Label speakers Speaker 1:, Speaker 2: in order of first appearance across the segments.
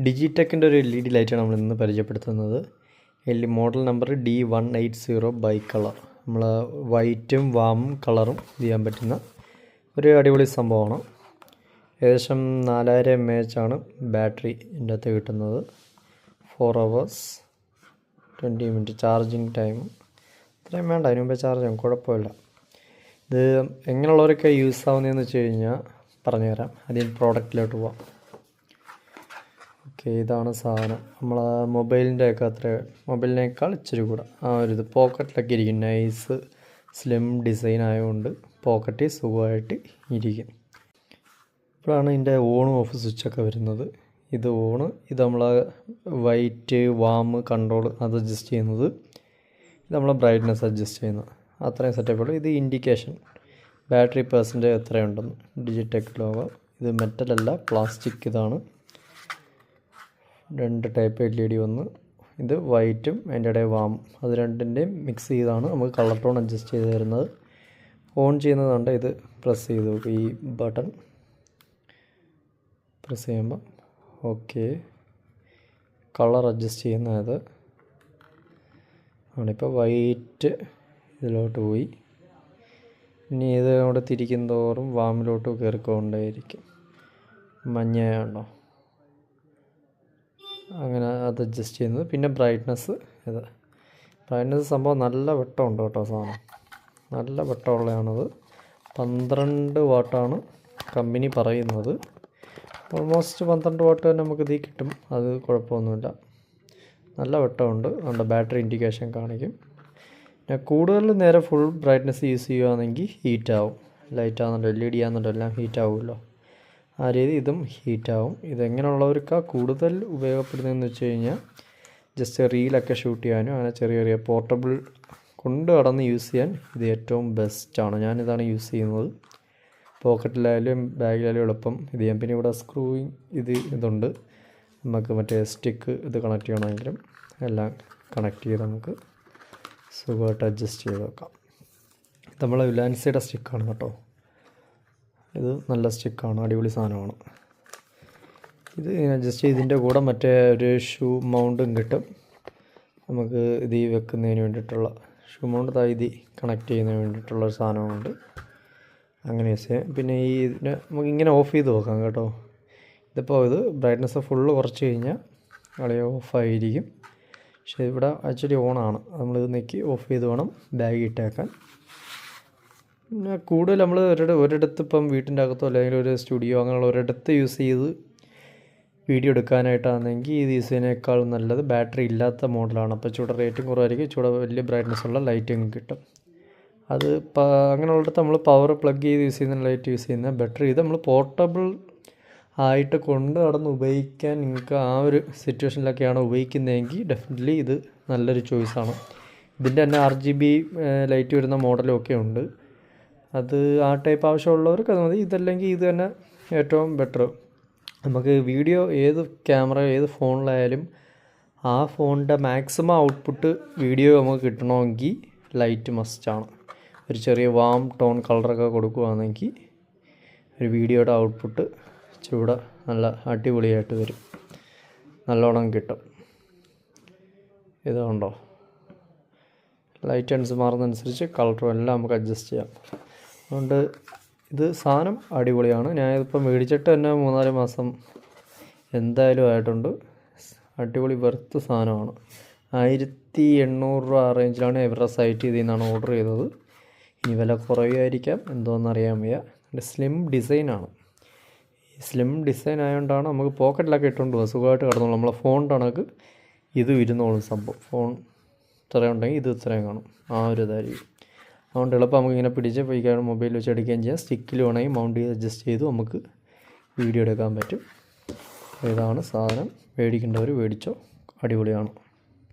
Speaker 1: ഡിജിടെക്കിൻ്റെ ഒരു LED ലൈറ്റാണ് നമ്മൾ ഇന്ന് പരിചയപ്പെടുത്തുന്നത്. Model number D180 by colour. നമ്മൾ വൈറ്റും വാമും കളറും ചെയ്യാൻ പറ്റുന്ന ഒരു അടിപൊളി സംഭവമാണ്. ഏകദേശം 4000 mAh ആണ് ബാറ്ററി ഇതിൻ്റെ അകത്ത് കിട്ടുന്നത്. 4 hours 20 minutes ചാർജിങ് ടൈം. ഇത്രയും വേണ്ട, അതിന് മുമ്പേ ചാർജ് ചെയ്യാം, കുഴപ്പമില്ല. ഇത് എങ്ങനെയുള്ളവരൊക്കെ യൂസ് ആവുന്നതെന്ന് വെച്ച് കഴിഞ്ഞാൽ പറഞ്ഞുതരാം. അതിൽ പ്രോഡക്റ്റിലോട്ട് പോവാം. ഓക്കെ, ഇതാണ് സാധനം. നമ്മൾ മൊബൈലിൻ്റെ ഒക്കെ മൊബൈലിനേക്കാൾ ഇച്ചിരി കൂടെ ഇത് പോക്കറ്റിലൊക്കെ ഇരിക്കും. നൈസ് സ്ലിം ഡിസൈൻ ആയതുകൊണ്ട് പോക്കറ്റിൽ സുഖമായിട്ട് ഇരിക്കും. ഇപ്പോഴാണ് ഇതിൻ്റെ ഓണും ഓഫ് സ്വിച്ചൊക്കെ വരുന്നത്. ഇത് ഓണ്, ഇത് നമ്മൾ വൈറ്റ് വാം കൺട്രോൾ അത് അഡ്ജസ്റ്റ് ചെയ്യുന്നത്, ഇത് നമ്മൾ ബ്രൈറ്റ്നസ് അഡ്ജസ്റ്റ് ചെയ്യുന്നത്. അത്രയും സെറ്റപ്പുള്ളൂ. ഇത് ഇൻഡിക്കേഷൻ ബാറ്ററി പെർസെൻറ്റേജ് എത്രയുണ്ടെന്ന്. Digitek logo. ഇത് മെറ്റലല്ല, പ്ലാസ്റ്റിക്. ഇതാണ് 2 ടൈപ്പ് LED വന്ന്. ഇത് വൈറ്റും അതിൻ്റെ ഇടയിൽ വാം, അത് രണ്ടിൻ്റെയും മിക്സ് ചെയ്താണ് നമുക്ക് കളർ ടോൺ അഡ്ജസ്റ്റ് ചെയ്ത് തരുന്നത്. ഓൺ ചെയ്യുന്നതുകൊണ്ട് ഇത് പ്രസ് ചെയ്ത് നോക്കും. ഈ ബട്ടൺ പ്രസ് ചെയ്യുമ്പോൾ ഓക്കെ കളർ അഡ്ജസ്റ്റ് ചെയ്യുന്നത് ആണിപ്പോൾ വൈറ്റ് ഇതിലോട്ട് പോയി. ഇനി ഇത് അവിടെ തിരിക്കും തോറും വാമിലോട്ട് കയറിക്കൊണ്ടേയിരിക്കും. മഞ്ഞയുണ്ടോ, അങ്ങനെ അത് അഡ്ജസ്റ്റ് ചെയ്യുന്നത്. പിന്നെ ബ്രൈറ്റ്നസ്, ഇത് ബ്രൈറ്റ്നസ് സംഭവം നല്ല വെട്ടമുണ്ട് കേട്ടോ. സാധനം നല്ല വെട്ടമുള്ളതാണത്. 12 വാട്ടാണ് കമ്പനി പറയുന്നത്. ഓൾമോസ്റ്റ് 12 വാട്ട് തന്നെ നമുക്ക് ഇതിൽ കിട്ടും, അത് കുഴപ്പമൊന്നുമില്ല. നല്ല വെട്ടമുണ്ട്. അതുകൊണ്ട് ബാറ്ററി ഇൻഡിക്കേഷൻ കാണിക്കും. പിന്നെ കൂടുതൽ നേരം ഫുൾ ബ്രൈറ്റ്നസ് യൂസ് ചെയ്യുകയാണെങ്കിൽ ഹീറ്റാവും. ലൈറ്റ് ആകുന്നുണ്ടോ LED ആകുന്നുണ്ടോ എല്ലാം ഹീറ്റാവുമല്ലോ. ആ രീതി ഇതും ഹീറ്റാവും. ഇതെങ്ങനെയുള്ളവർക്കാണ് കൂടുതൽ ഉപയോഗപ്പെടുന്നതെന്ന് വെച്ച് കഴിഞ്ഞാൽ ജസ്റ്റ് റീലൊക്കെ ഷൂട്ട് ചെയ്യാനും അങ്ങനെ ചെറിയ ചെറിയ പോർട്ടബിൾ കൊണ്ട് കടന്ന് യൂസ് ചെയ്യാൻ ഇത് ഏറ്റവും ബെസ്റ്റാണ്. ഞാനിതാണ് യൂസ് ചെയ്യുന്നത്. പോക്കറ്റിലായാലും ബാഗിലായാലും എളുപ്പം ഇത് ചെയ്യാം. പിന്നെ ഇവിടെ സ്ക്രൂയിങ് ഇതുണ്ട്. നമുക്ക് മറ്റേ സ്റ്റിക്ക് ഇത് കണക്ട് ചെയ്യണമെങ്കിലും എല്ലാം കണക്ട് ചെയ്ത് നമുക്ക് സുഖമായിട്ട് അഡ്ജസ്റ്റ് ചെയ്ത് വെക്കാം. ഇത് നമ്മളെ വിലാൻസിയുടെ സ്റ്റിക്കാണ് കേട്ടോ. ഇത് നല്ല സ്റ്റിക്കാണ്, അടിപൊളി സാധനമാണ്. ഇത് ജസ്റ്റ് ഇതിൻ്റെ കൂടെ മറ്റേ ഒരു ഷൂ മൗണ്ടും കിട്ടും നമുക്ക്. ഇത് വെക്കുന്നതിന് വേണ്ടിയിട്ടുള്ള ഷൂ മൗണ്ട് ഇത് കണക്ട് ചെയ്യുന്നതിന് വേണ്ടിയിട്ടുള്ള ഒരു സാധനമുണ്ട്. അങ്ങനെ യൂസ് ചെയ്യാം. പിന്നെ ഇതിനെ നമുക്ക് ഇങ്ങനെ ഓഫ് ചെയ്ത് നോക്കാം കേട്ടോ. ഇതിപ്പോൾ ഇത് ബ്രൈറ്റ്നസ് ഫുള്ള് കുറച്ച് കഴിഞ്ഞാൽ കളി ഓഫായിരിക്കും. പക്ഷേ ഇവിടെ ആക്ച്വലി ഓണാണ്. നമ്മളിത് നെക്കി ഓഫ് ചെയ്ത് വേണം ബാഗ് ഇട്ടേക്കാൻ. പിന്നെ കൂടുതൽ നമ്മൾ ഒരിടത്ത് ഇപ്പം വീട്ടിൻ്റെ അകത്തോ അല്ലെങ്കിൽ ഒരു സ്റ്റുഡിയോ അങ്ങനെയുള്ള ഒരിടത്ത് യൂസ് ചെയ്ത് വീഡിയോ എടുക്കാനായിട്ടാണെങ്കിൽ ഇത് യൂസ് ചെയ്യുന്നതിനേക്കാൾ നല്ലത് ബാറ്ററി ഇല്ലാത്ത മോഡലാണ്. അപ്പോൾ ചൂടെ റേറ്റും കുറവായിരിക്കും, ചൂടെ വലിയ ബ്രൈറ്റ്നസ് ഉള്ള ലൈറ്റും കിട്ടും. അത് അങ്ങനെയുള്ളിടത്ത് നമ്മൾ പവർ പ്ലഗ് ചെയ്ത് യൂസ് ചെയ്യുന്ന ലൈറ്റ് യൂസ് ചെയ്യുന്ന ബെറ്റർ. ഇത് നമ്മൾ പോർട്ടബിൾ ആയിട്ട് കൊണ്ട് നടന്ന് ഉപയോഗിക്കാൻ നിങ്ങൾക്ക് ആ ഒരു സിറ്റുവേഷനിലൊക്കെയാണ് ഉപയോഗിക്കുന്നതെങ്കിൽ ഡെഫിനറ്റ്ലി ഇത് നല്ലൊരു ചോയ്സാണ്. ഇതിൻ്റെ തന്നെ RGB ലൈറ്റ് വരുന്ന മോഡലും ഒക്കെ ഉണ്ട്. അത് ആ ടൈപ്പ് ആവശ്യമുള്ളവർക്ക് അത് മതി. ഇതല്ലെങ്കിൽ ഇത് തന്നെ ഏറ്റവും ബെറ്റർ. നമുക്ക് വീഡിയോ ഏത് ക്യാമറ ഏത് ഫോണിലായാലും ആ ഫോണിൻ്റെ മാക്സിമം ഔട്ട്പുട്ട് വീഡിയോ നമുക്ക് കിട്ടണമെങ്കിൽ ലൈറ്റ് മസ്റ്റാണ്. ഒരു ചെറിയ വാം ടോൺ കളറൊക്കെ കൊടുക്കുകയാണെങ്കിൽ ഒരു വീഡിയോയുടെ ഔട്ട്പുട്ട് ചൂടെ നല്ല അടിപൊളിയായിട്ട് വരും, നല്ലോണം കിട്ടും. ഇതുണ്ടോ, ലൈറ്റ് മാറുന്നതനുസരിച്ച് കളറും എല്ലാം നമുക്ക് അഡ്ജസ്റ്റ് ചെയ്യാം. അതുകൊണ്ട് ഇത് സാധനം അടിപൊളിയാണ്. ഞാനിതിപ്പോൾ മേടിച്ചിട്ട് തന്നെ 3-4 മാസം എന്തായാലും ആയിട്ടുണ്ട്. അടിപൊളി വെർത്ത് സാധനമാണ്. 1800 രൂപ ആ റേഞ്ചിലാണ് ഇവരുടെ സൈറ്റ് ഇതിൽ നിന്നാണ് ഓർഡർ ചെയ്തത്. ഇനി വില കുറയുമായിരിക്കാം, എന്തോന്നറിയാൻ വയ്യ. സ്ലിം ഡിസൈനാണ്. സ്ലിം ഡിസൈൻ ആയതുകൊണ്ടാണ് നമുക്ക് പോക്കറ്റിലൊക്കെ ഇട്ടുകൊണ്ട് പോകും, സുഖമായിട്ട് കിടന്നോളും. നമ്മളെ ഫോണിൻ്റെ കണക്ക് ഇത് ഇരുന്നോളും സംഭവം. ഫോൺ ഇത്രയും ഉണ്ടെങ്കിൽ ഇത് ഇത്രയും കാണും, ആ ഒരു ഇതായിരിക്കും. അതുകൊണ്ട് എളുപ്പം നമുക്കിങ്ങനെ പിടിച്ച് പോയിക്കാൻ മൊബൈൽ വെച്ച് എടുക്കുകയും ചെയ്യാം. സ്റ്റിക്കിൽ വേണമെങ്കിൽ മൗണ്ട് ചെയ്ത് അഡ്ജസ്റ്റ് ചെയ്ത് നമുക്ക് വീഡിയോ എടുക്കാൻ പറ്റും. ഇതാണ് സാധനം. മേടിക്കേണ്ടവർ മേടിച്ചോ, അടിപൊളിയാണ്.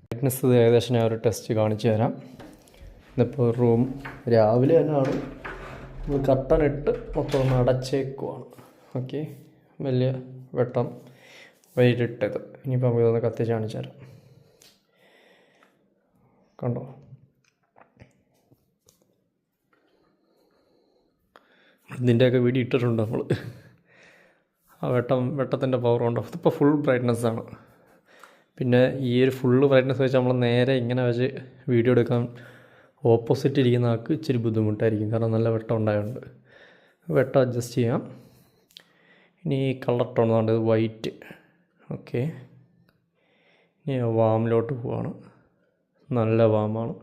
Speaker 1: ബ്രൈറ്റ്നസ് ഏകദേശം ഞാൻ ഒരു ടെസ്റ്റ് കാണിച്ചു തരാം. ഇതിപ്പോൾ റൂം രാവിലെ തന്നെയാണ്, കർട്ടൻ ഇട്ട് മൊത്തം ഒന്ന് അടച്ചേക്കുവാണ്. ഓക്കെ, വലിയ വെട്ടം വെയിലിട്ടത്. ഇനിയിപ്പോൾ നമുക്ക് ഇതൊന്ന് കത്തിച്ച് കാണിച്ചു തരാം. കണ്ടോ, ഇതിൻ്റെയൊക്കെ വീഡിയോ ഇട്ടിട്ടുണ്ട് നമ്മൾ. ആ വെട്ടത്തിൻ്റെ പവർ കൊണ്ട് ഇതിപ്പോൾ ഫുൾ ബ്രൈറ്റ്നസ് ആണ്. പിന്നെ ഈ ഒരു ഫുള്ള് ബ്രൈറ്റ്നസ് വെച്ച് നമ്മൾ നേരെ ഇങ്ങനെ വെച്ച് വീഡിയോ എടുക്കാൻ ഓപ്പോസിറ്റ് ഇരിക്കുന്ന ആൾക്ക് ഇച്ചിരി ബുദ്ധിമുട്ടായിരിക്കും, കാരണം നല്ല വെട്ടം ഉണ്ടായതുകൊണ്ട്. വെട്ടം അഡ്ജസ്റ്റ് ചെയ്യാം. ഇനി കളർ ടോൺ വേണ്ടത് വൈറ്റ്. ഓക്കെ, ഇനി വാമിലോട്ട് പോവാണ്. നല്ല വാമാണ്.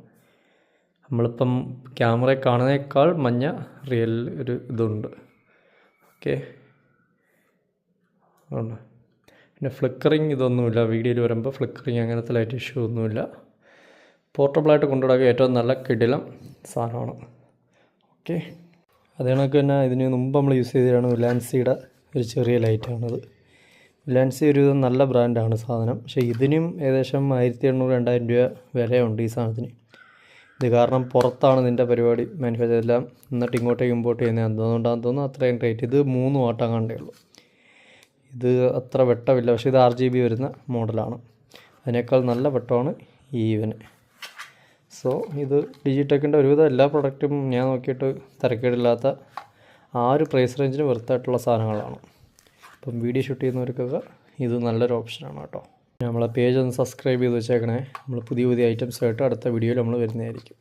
Speaker 1: നമ്മളിപ്പം ക്യാമറയിൽ കാണുന്നതിനേക്കാൾ മഞ്ഞ റിയൽ ഒരു ഇതുണ്ട്. ഓക്കെ, ആണ്. പിന്നെ ഫ്ലിക്കറിങ് ഇതൊന്നുമില്ല, വീഡിയോയിൽ വരുമ്പോൾ ഫ്ലിക്കറിങ് അങ്ങനത്തെ ലൈറ്റ് ഇഷ്യൂ ഒന്നുമില്ല. പോർട്ടബിളായിട്ട് കൊണ്ടുനടക്കാൻ ഏറ്റവും നല്ല കിടിലം സാധനമാണ്. ഓക്കെ, അത് കണക്ക് തന്നെ ഇതിന് മുമ്പ് നമ്മൾ യൂസ് ചെയ്തതാണ് വിലാൻസിയുടെ ഒരു ചെറിയ ലൈറ്റാണത്. വിലാൻസി ഒരു നല്ല ബ്രാൻഡാണ് സാധനം, പക്ഷേ ഇതിനും ഏകദേശം 1800-2000 രൂപ വിലയുണ്ട് ഈ സാധനത്തിന്. ഇത് കാരണം പുറത്താണ് ഇതിൻ്റെ പരിപാടി, മാനുഫാക്ചർ എല്ലാം, എന്നിട്ട് ഇങ്ങോട്ടേക്ക് ഇമ്പോർട്ട് ചെയ്യുന്നത് എന്തുകൊണ്ടാണെന്ന് തോന്നുന്നു അത്രയും റേറ്റ്. ഇത് 3 വാട്ട് അങ്ങാണ്ടേ ഉള്ളൂ. ഇത് അത്ര വെട്ടമില്ല, പക്ഷേ ഇത് RGB വരുന്ന മോഡലാണ്. അതിനേക്കാൾ നല്ല വെട്ടമാണ് ഈ ഇവന്. സോ ഇത് ഡിജിടെക്കിൻ്റെ ഒരുവിധം എല്ലാ പ്രൊഡക്റ്റും ഞാൻ നോക്കിയിട്ട് തരക്കേടില്ലാത്ത ആ ഒരു പ്രൈസ് റേഞ്ചിന് വെർത്തായിട്ടുള്ള സാധനങ്ങളാണ്. അപ്പം വീഡിയോ ഷൂട്ട് ചെയ്യുന്നവർക്കൊക്കെ ഇത് നല്ലൊരു ഓപ്ഷനാണ് കേട്ടോ. നമ്മളെ പേജ് ഒന്ന് സബ്സ്ക്രൈബ് ചെയ്ത് വെച്ചേക്കണേ. നമ്മൾ പുതിയ ഐറ്റംസ് ആയിട്ട് അടുത്ത വീഡിയോയിൽ നമ്മൾ വരുന്നതായിരിക്കും.